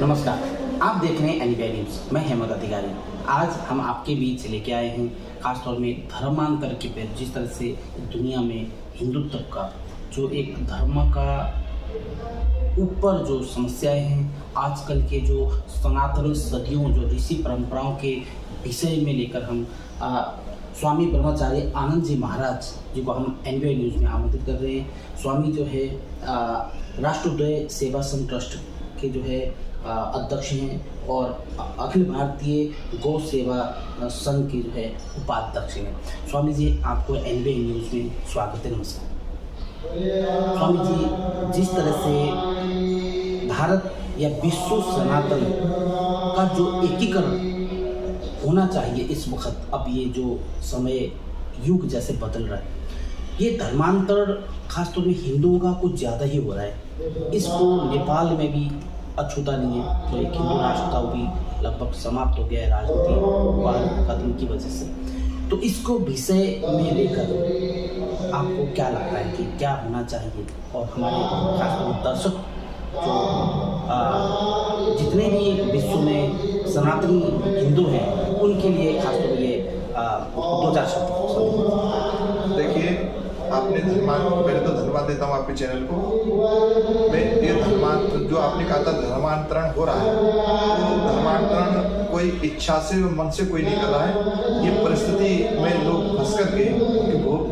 नमस्कार, आप देख रहे हैं एनबीआई न्यूज़। मैं हेमंत अधिकारी। आज हम आपके बीच लेके आए हैं खासतौर में धर्मांतर के पे जिस तरह से दुनिया में हिंदुत्व का जो एक धर्म का ऊपर जो समस्याएं हैं, आजकल के जो सनातन सदियों जो ऋषि परंपराओं के विषय में लेकर हम स्वामी ब्रह्मचारी आनंद जी महाराज जी को हम एनबीआई न्यूज़ में आमंत्रित कर रहे हैं। स्वामी जो है राष्ट्रोदय सेवा संघ ट्रस्ट के जो है अध्यक्ष हैं और अखिल भारतीय गौ सेवा संघ के जो है उपाध्यक्ष हैं। स्वामी जी, आपको एनबीआई न्यूज़ में स्वागत है। नमस्कार स्वामी जी, जिस तरह से भारत या विश्व सनातन का जो एकीकरण होना चाहिए इस वक्त, अब ये जो समय युग जैसे बदल रहा है, ये धर्मांतर खासतौर में हिंदुओं का कुछ ज़्यादा ही हो रहा है। इसको नेपाल में भी अछूता नहीं है, तो एक हिंदू राष्ट्र भी लगभग समाप्त हो गया है राजनीति कदम की वजह से। तो इसको विषय में लेकर आपको क्या लगता है कि क्या होना चाहिए, और हमारे खासतौर दर्शक जो जितने भी विश्व में सनातनी हिंदू हैं उनके लिए खासतौर ये 2-4 शब्द। देखिए, आपने पहले तो धन्यवाद देता हूँ आपके चैनल को। मैं ये धर्मांतरण जो आपने कहा था धर्मांतरण हो रहा है, तो धर्मांतरण कोई इच्छा से मन से कोई नहीं कर रहा है। ये परिस्थिति में लोग फंस करके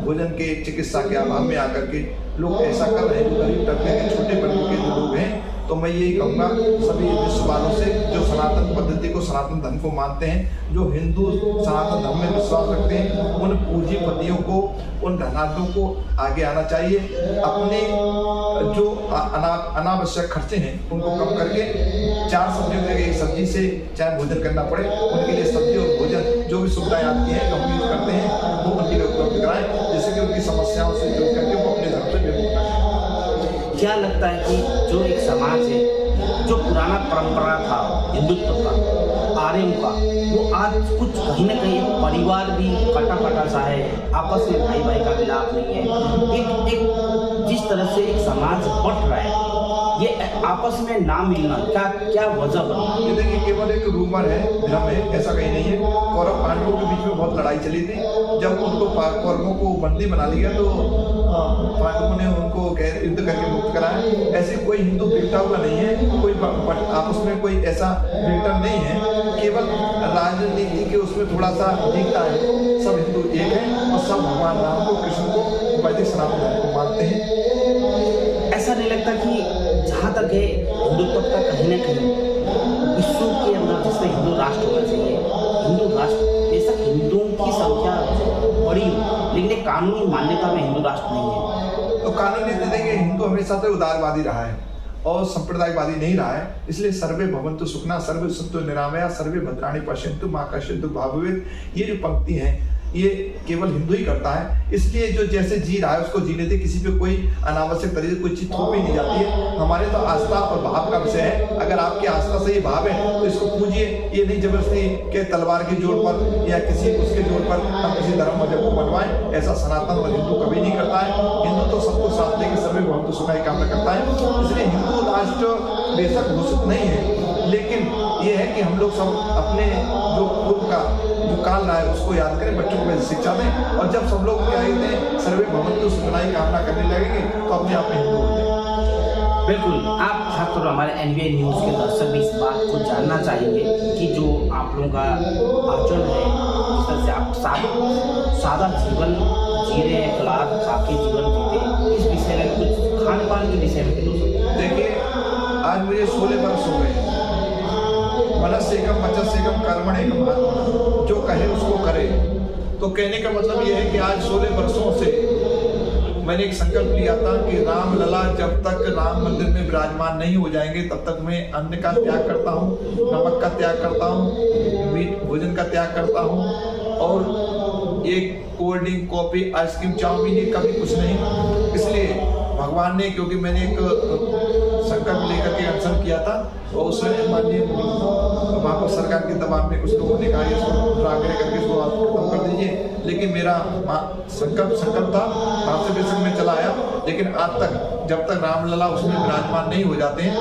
भोजन के चिकित्सा के अभाव में आकर के लोग ऐसा कर रहे हैं। जो गरीब तबके के छोटे वर्ग के जो लोग हैं, तो मैं यही कहूँगा सभी विश्व वालों से जो सनातन पद्धति को, सनातन धर्म को मानते हैं, जो हिंदू सनातन धर्म में विश्वास रखते हैं, उन पूंजीपतियों को, उन धनाढ्यों को आगे आना चाहिए। अपने जो अनावश्यक खर्चे हैं उनको कम करके 4 सब्जियों की एक सब्जी से चाहे भोजन करना पड़े, उनके लिए सब्जी और भोजन जो भी सुविधाएं आती हैं, जो हम यूज करते हैं, वो उनके लिए उपलब्ध कराएं, जिससे कि उनकी समस्याओं से जुड़ करके वो अपने धर्म से विमुख रहें। क्या लगता है कि जो एक समाज है, जो पुराना परंपरा था हिंदुत्व का, आर्यों का, वो आज कुछ कहीं ना कहीं परिवार भी कटा सा है, आपस में भाई भाई का मिलाप नहीं है। एक जिस तरह से एक समाज बट रहा है, ये आपस में ना मिलना क्या वजह बना? ये देखिए, केवल एक रूमर है, भ्रम है, ऐसा कहीं नहीं है। कौरव पांडवों के बीच में बहुत लड़ाई चली थी। जब उनको कौरवों को बंदी बना लिया तो पांडवों ने उनको युद्ध करके मुक्त कराया। ऐसे कोई हिंदू बिगड़ा हुआ नहीं है, कोई आपस में कोई ऐसा बिगड़ा नहीं है। केवल राजनीति के उसमें थोड़ा सा दिखता है। सब हिंदू एक है और सब भगवान राम को, कृष्ण को, वैदिक सनातन धर्म को मानते हैं। ऐसा नहीं लगता कि जहाँ तक है हिंदुत्व का कहीं ना कहीं विश्व के अंदर जिसमें हिंदू राष्ट्र होना चाहिए, हिंदू राष्ट्र बेशक हिंदुओं की संख्या बड़ी हो, लेकिन एक कानूनी मान्यता में हिंदू राष्ट्र नहीं है। तो कानूनी देखेंगे, हिंदू हमेशा से उदारवादी रहा है और संप्रदायवादी नहीं रहा है। इसलिए सर्वे भवन्तु सुखिनः, सर्वे सन्तु निरामया, सर्वे भद्राणि पश्यन्तु मा कश्चित् दुःखं मा भवेत्, ये जो पंक्ति है ये केवल हिंदू ही करता है। इसलिए जो जैसे जी रहा है उसको जीने दे, किसी पे कोई अनावश्यक तरीके से कोई चीज थोपी नहीं जाती है। हमारे तो आस्था और भाव का विषय है। अगर आपकी आस्था से ये भाव है तो इसको पूजिए। ये नहीं जबरदस्ती के तलवार की जोर पर या किसी उसके जोर पर हम किसी धर्म मजहब को बनवाएं, ऐसा सनातन और हिंदू कभी नहीं करता है। हिंदू तो सबको साथ लेके सर्वे भवन्तु सुखिनः की कामना करता है। इसलिए हिंदू राष्ट्र बेशक घोषित नहीं है, लेकिन ये है कि हम लोग सब अपने जो पूर्व का जो काल रहा है उसको याद करें, बच्चों को शिक्षा दें, और जब सब लोग क्या कहते हैं सर्वे भवन्तु सुखिनः की कामना करने लगेंगे तो अपने आप में हिंदू हो जाएंगे। बिल्कुल, आप खासतौर हमारे एनबीआई न्यूज़ के दर्शक भी इस बात को जानना चाहेंगे कि जो आप लोगों का आचरण है, जिस तरह से आप सादा जीवन जी रहे हैं, सलाद खा के जीवन जीते हैं, इस विषय में कुछ खान पान के विषय में कुछ देखिए, आज मुझे 16 वर्ष हो गए। मनस्येकम वचस्येकम कर्मण्येकम आत्मना, जो कहे उसको करे। तो कहने का मतलब ये है कि आज 16 वर्षों से मैंने एक संकल्प लिया था कि राम लला जब तक राम मंदिर में विराजमान नहीं हो जाएंगे तब तक मैं अन्न का त्याग करता हूँ, नमक का त्याग करता हूँ, मीट भोजन का त्याग करता हूँ, और एक cold drink, coffee, ice cream, chow mein ये कभी कुछ नहीं। इसलिए भगवान ने, क्योंकि मैंने एक संकल्प लेकर के अनशन किया था और उसमें माननीय वहाँ पर सरकार के दबाव में कुछ लोगों ने कहा इसको आग्रह करके इसको आप खत्म कर दीजिए, लेकिन मेरा संकल्प था, वहाँ से बेशक मैं चला आया, लेकिन आज तक जब तक रामलला उसमें विराजमान नहीं हो जाते हैं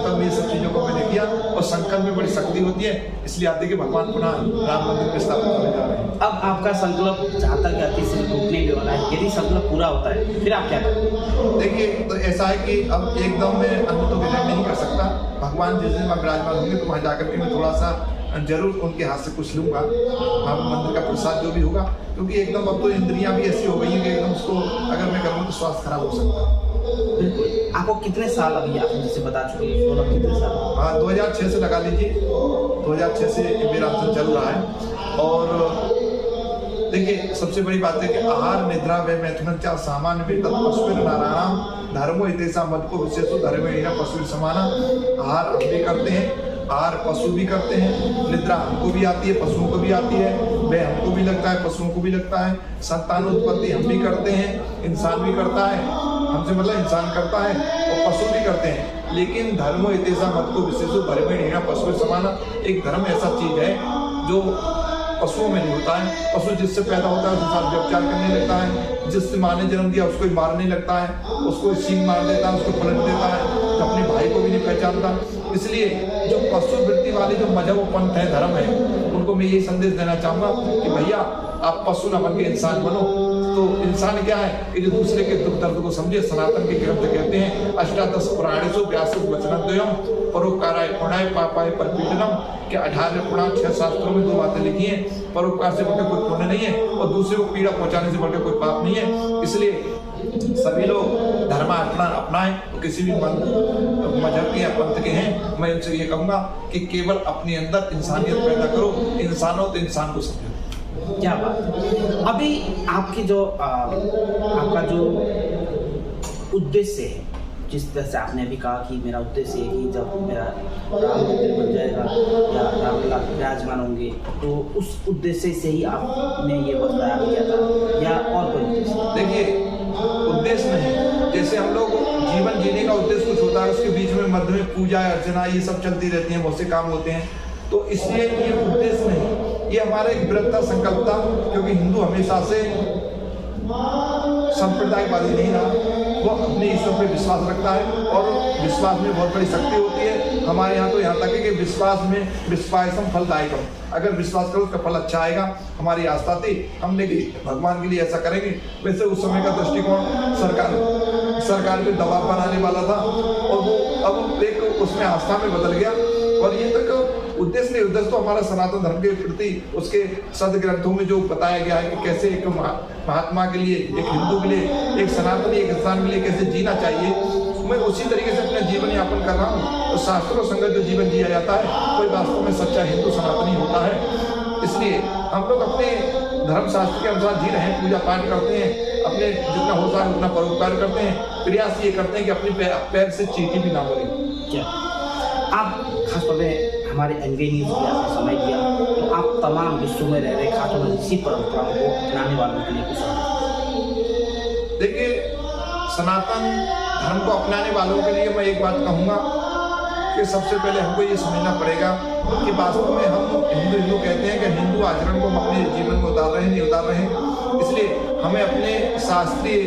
तब ये सब चीज़ों को मैंने किया। और संकल्प में बड़ी शक्ति होती है, इसलिए आते कि भगवान पुनः राम मंदिर में स्थापित होने जा रहे हैं। अब आपका संकल्प जहाँ तक अति से टूटने भी वाला है, यदि संकल्प पूरा होता है फिर आप क्या करेंगे? देखिए, तो ऐसा है कि अब एकदम मैं अन्न तो ग्रहण नहीं कर सकता। भगवान जिस दिन वहाँ विराजमान होंगे तो वहाँ जाकर के मैं थोड़ा सा जरूर उनके हाथ से कुछ लूँगा, वहाँ मंदिर का प्रसाद जो भी होगा, क्योंकि एकदम अब तो इंद्रियाँ भी ऐसी हो गई हैं कि एकदम उसको अगर मैं करूँ तो स्वास्थ्य खराब हो सकता है। बिल्कुल। आपको कितने साल अभी आप जैसे बता चुके हैं, 16 कितने साल? हाँ, 2006 से लगा लीजिए, 2006 से मेरा अध्ययन चल रहा है। और देखिए, सबसे बड़ी बात है कि आहार निद्रा व मैथुन च सामान्य में तत्पशुर नारायण धर्मो हितेशा मत को विशेषो धर्मेण पशु समाना। आहार हम भी करते हैं, आहार पशु भी करते हैं, निद्रा हमको भी आती है, पशुओं को भी आती है, वह हमको भी लगता है, पशुओं को भी लगता है। संतान उत्पत्ति हम भी करते हैं, इंसान भी करता है, हमसे मतलब इंसान करता है और पशु भी करते हैं। लेकिन धर्मो हितेशा मत को विशेषो धर्मेण पशु समाना। एक धर्म ऐसा चीज है जो पशुओं में नहीं होता है। पशु जिससे पैदा होता है उसके साथ व्यभिचार करने लगता है, जिससे माँ ने जन्म दिया उसको मारने लगता है, उसको सींग मार देता है, उसको पलट देता है, तो अपने भाई को भी नहीं पहचानता। इसलिए जो पशु वृत्ति वाले जो मजहब व पंथ है, धर्म है, उनको मैं ये संदेश देना चाहूँगा कि भैया आप पशु न बन के इंसान बनो। तो इंसान क्या है कि जो दूसरे के दुख दर्द को समझे। सनातन के ग्रंथ कहते हैं अष्टादश पुराणेषु व्यासो वचनद्वयम् परोपकाराय पुण्याय पापाय परपीडनम, के 18 पुराण 6 शास्त्रों में 2 बातें लिखी हैं। परोपकार से बढ़कर कोई पुण्य नहीं है और दूसरे को पीड़ा पहुंचाने से बढ़कर कोई पाप नहीं है। इसलिए सभी लोग धर्म अपनाएं, तो किसी भी मजहब के या पंथ के हैं, मैं उनसे ये कहूँगा कि केवल अपने अंदर इंसानियत पैदा करो, इंसान हो तो इंसान को समझो। क्या बात है। अभी आपकी जो आपका जो उद्देश्य है, जिस तरह से आपने अभी कहा कि मेरा उद्देश्य है कि जब मेरा राम मंदिर बन जाएगा या रामलला विराजमान होंगे, तो उस उद्देश्य से ही आपने ये बताया किया था या और कोई उद्देश्य? देखिए, उद्देश्य नहीं, जैसे हम लोग जीवन जीने का उद्देश्य कुछ होता है, उसके बीच में मध्य में पूजा अर्चना ये सब चलती रहती है, बहुत से काम होते हैं, तो इसलिए ये उद्देश्य नहीं, ये हमारा एक व्रत था, संकल्प था। क्योंकि हिंदू हमेशा से संप्रदायवादी नहीं रहा, वो अपने ईश्वर पे विश्वास रखता है और विश्वास में बहुत बड़ी शक्ति होती है। हमारे यहाँ तो यहाँ तक है कि विश्वास में विश्वासम फलदायकम, अगर विश्वास करो उसका फल अच्छा आएगा। हमारी आस्था थी, हमने भगवान के लिए ऐसा करेंगे। वैसे उस समय का दृष्टिकोण सरकार पे दबाव बनाने वाला था और वो अब एक उसमें आस्था में बदल गया। और ये तक उद्देश्य नहीं, उद्देश्य तो हमारा सनातन धर्म के प्रति उसके सदग्रंथों में जो बताया गया है कि कैसे एक महात्मा के लिए, एक हिंदू के लिए, एक सनातनी एक इंसान के लिए कैसे जीना चाहिए, मैं उसी तरीके से अपना जीवन यापन कर रहा हूँ। तो शास्त्रों संगत जो जीवन जिया जाता है कोई वास्तव में सच्चा हिंदू सनातनी होता है। इसलिए हम लोग अपने धर्म शास्त्र के अनुसार जी रहे हैं, पूजा पाठ करते हैं, अपने जितना होता है उतना परोपकार करते हैं, प्रयास ये करते हैं कि अपने पैर से चींटी भी ना मरे। क्या आप खासतौर पर हमारे एनवी न्यूज़ के आपने समय दिया, तो आप तमाम विश्व में रह रहे खासतौर पर इसी परंपराओं को अपनाने वालों के लिए कुछ? देखिए, सनातन धर्म को अपनाने वालों के लिए मैं एक बात कहूँगा कि सबसे पहले हमको ये समझना पड़ेगा कि वास्तव में हम हिंदू कहते हैं कि हिंदू आचरण को हम अपने जीवन में उतार रहे हैं, नहीं उतार रहे हैं। इसलिए हमें अपने शास्त्रीय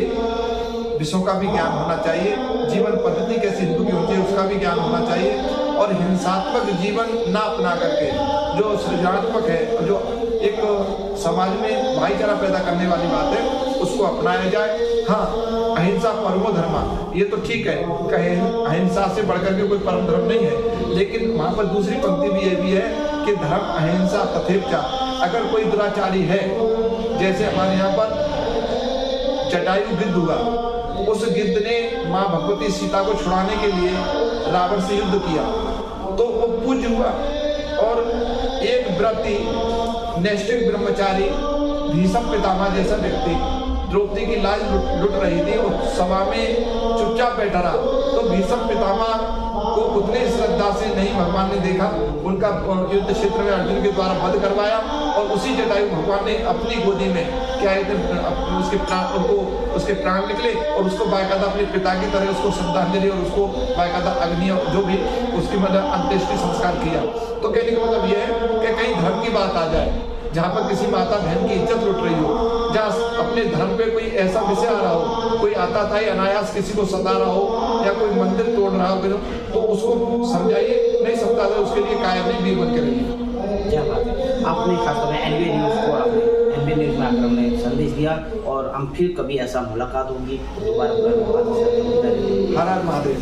विषयों का भी ज्ञान होना चाहिए, जीवन पद्धति कैसे हिंदू की होती है उसका भी ज्ञान होना चाहिए, और हिंसात्मक जीवन ना अपना करके जो सृजनात्मक है, जो एक समाज में भाईचारा पैदा करने वाली बात है, उसको अपनाया जाए। हाँ, अहिंसा परमो धर्मा, ये तो ठीक है, कहे अहिंसा से बढ़कर के कोई परम धर्म नहीं है, लेकिन वहाँ पर दूसरी पंक्ति भी ये भी है कि धर्म अहिंसा तथेप्चा। अगर कोई दुराचारी है, जैसे हमारे यहाँ पर जटायु गिद्ध हुआ, उस गिद्ध ने माँ भगवती सीता को छुड़ाने के लिए रावण से युद्ध किया, तो वो पूज्य हुआ। और एक व्रती नैष्ठिक ब्रह्मचारी भीष्म पितामह जैसा व्यक्ति द्रौपदी की लाज लुट रही थी और सभा में चुपचाप बैठा रहा, तो भीष्म पितामह को उतने श्रद्धा से नहीं भगवान ने देखा। उनका युद्ध क्षेत्र में अर्जुन के द्वारा वध करवाया और उसी जटायु भगवान ने अपनी गोदी में क्या है उसके प्राण निकले और उसको बाकायदा अपने पिता की तरह उसको श्रद्धांजलि और उसको बाकायदा अग्नि और जो भी उसकी मतलब अंत्येष्टि संस्कार किया। तो कहने का मतलब यह है कि कहीं धर्म की बात आ जाए जहाँ पर किसी माता बहन की इज्जत लुट रही हो, जहाँ अपने धर्म पे कोई ऐसा विषय आ रहा हो, कोई आता था अनायास किसी को सता रहा हो या कोई मंदिर तोड़ रहा हो, तो उसको समझाइए, नहीं समझा तो उसके लिए कायम नहीं वीर बन के रहिए। क्या बात है, आपने खासतौर में एनबीए न्यूज़ को आपने एनबीए न्यूज़ में आकर हमने संदेश दिया और हम फिर कभी ऐसा मुलाकात होगी तो दोबारा हर हर महादेव।